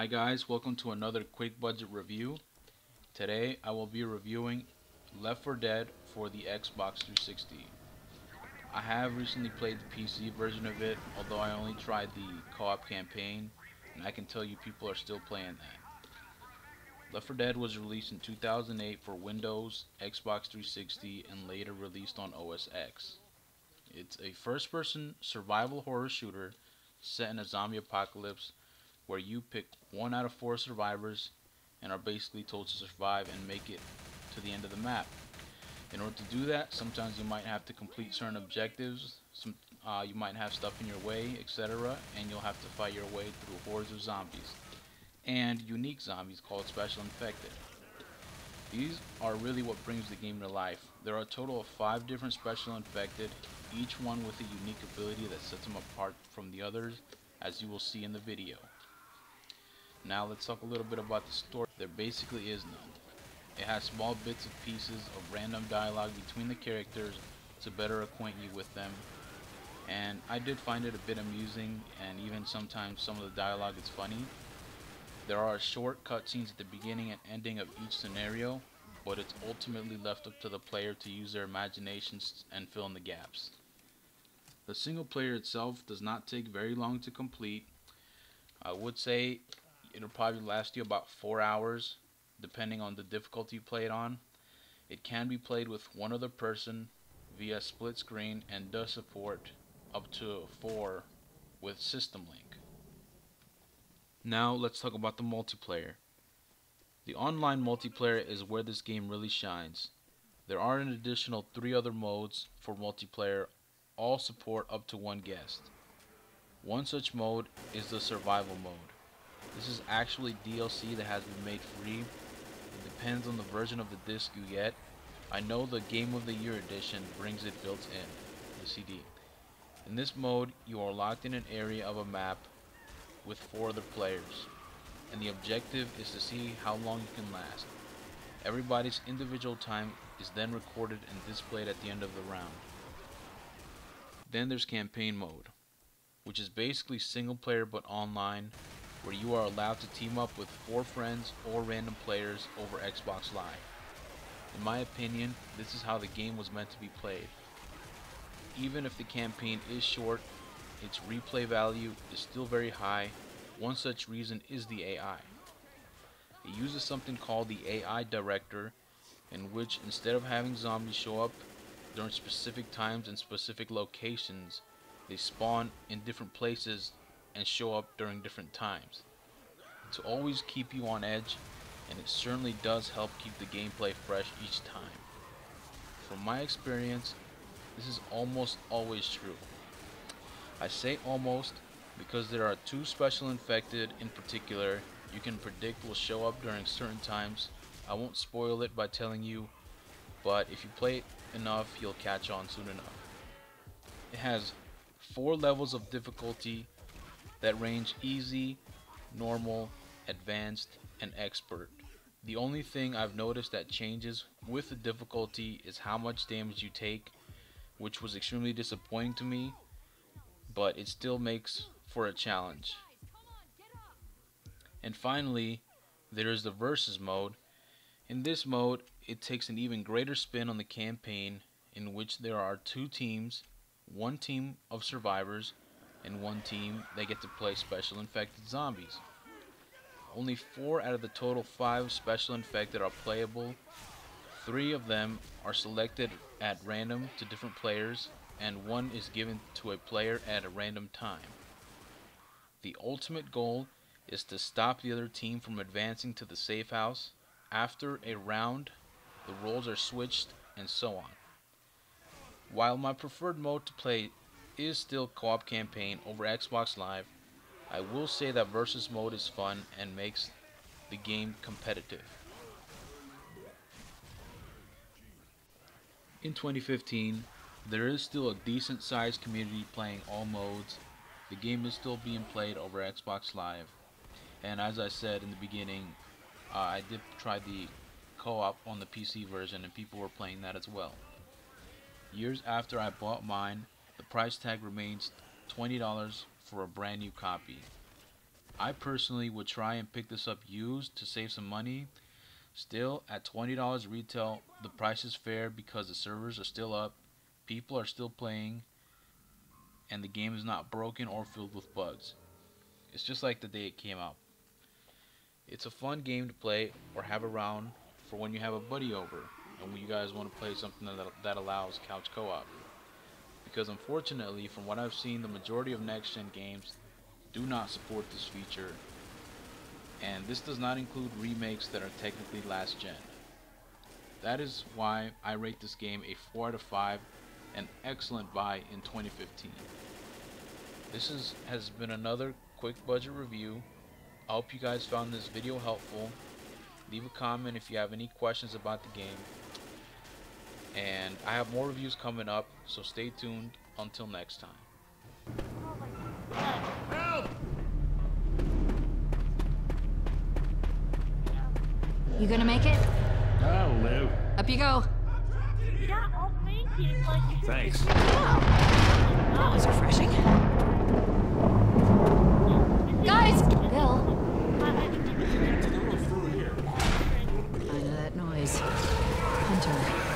Hi guys, welcome to another quick budget review. Today I will be reviewing Left 4 Dead for the Xbox 360. I have recently played the PC version of it, although I only tried the co-op campaign, and I can tell you people are still playing that. Left 4 Dead was released in 2008 for Windows, Xbox 360, and later released on OS X. It's a first-person survival horror shooter set in a zombie apocalypse where you pick one out of four survivors and are basically told to survive and make it to the end of the map. In order to do that, sometimes you might have to complete certain objectives, you might have stuff in your way, etc., and you'll have to fight your way through hordes of zombies and unique zombies called Special Infected. These are really what brings the game to life. There are a total of 5 different Special Infected, each one with a unique ability that sets them apart from the others, as you will see in the video. Now let's talk a little bit about the story. There basically is none. It has small bits of pieces of random dialogue between the characters to better acquaint you with them, and I did find it a bit amusing, and even sometimes some of the dialogue is funny. There are short cutscenes at the beginning and ending of each scenario, but it's ultimately left up to the player to use their imaginations and fill in the gaps. The single player itself does not take very long to complete. I would say it'll probably last you about 4 hours, depending on the difficulty you play it on. It can be played with one other person via split screen and does support up to 4 with System Link. Now let's talk about the multiplayer. The online multiplayer is where this game really shines. There are an additional 3 other modes for multiplayer, all support up to 1 guest. One such mode is the survival mode. This is actually DLC that has been made free. It depends on the version of the disc you get. I know the Game of the Year edition brings it built in, the CD. In this mode, you are locked in an area of a map with 4 other players, and the objective is to see how long you can last. Everybody's individual time is then recorded and displayed at the end of the round. Then there's campaign mode, which is basically single player but online, where you are allowed to team up with 4 friends or random players over Xbox Live. In my opinion, this is how the game was meant to be played. Even if the campaign is short, its replay value is still very high. One such reason is the AI. It uses something called the AI Director, in which instead of having zombies show up during specific times and specific locations, they spawn in different places and show up during different times to always keep you on edge, and it certainly does help keep the gameplay fresh each time. From my experience, this is almost always true. I say almost because there are 2 Special Infected in particular you can predict will show up during certain times. I won't spoil it by telling you, but if you play it enough, you'll catch on soon enough. It has 4 levels of difficulty that range easy, normal, advanced, and expert. The only thing I've noticed that changes with the difficulty is how much damage you take, which was extremely disappointing to me, but it still makes for a challenge. And finally, there is the versus mode. In this mode, it takes an even greater spin on the campaign, in which there are 2 teams, one team of survivors and one team that get to play Special Infected zombies. Only 4 out of the total 5 Special Infected are playable. 3 of them are selected at random to different players, and 1 is given to a player at a random time. The ultimate goal is to stop the other team from advancing to the safe house. After a round, the roles are switched, and so on. While my preferred mode to play is still co-op campaign over Xbox Live, I will say that versus mode is fun and makes the game competitive. In 2015, there is still a decent sized community playing all modes. The game is still being played over Xbox Live, and as I said in the beginning, I did try the co-op on the PC version and people were playing that as well. Years after I bought mine, the price tag remains $20 for a brand new copy. I personally would try and pick this up used to save some money. Still, at $20 retail, the price is fair because the servers are still up, people are still playing, and the game is not broken or filled with bugs. It's just like the day it came out. It's a fun game to play or have around for when you have a buddy over and when you guys want to play something that allows couch co-op. Because unfortunately, from what I've seen, the majority of next-gen games do not support this feature, and this does not include remakes that are technically last-gen. That is why I rate this game a 4 out of 5, an excellent buy in 2015. This has been another quick budget review. I hope you guys found this video helpful. Leave a comment if you have any questions about the game. And I have more reviews coming up, so stay tuned until next time. Help! You gonna make it? I'll live. Up you go. Yeah, I'll make it, but... Thanks. That was refreshing. Guys! Bill. I know that noise. Hunter.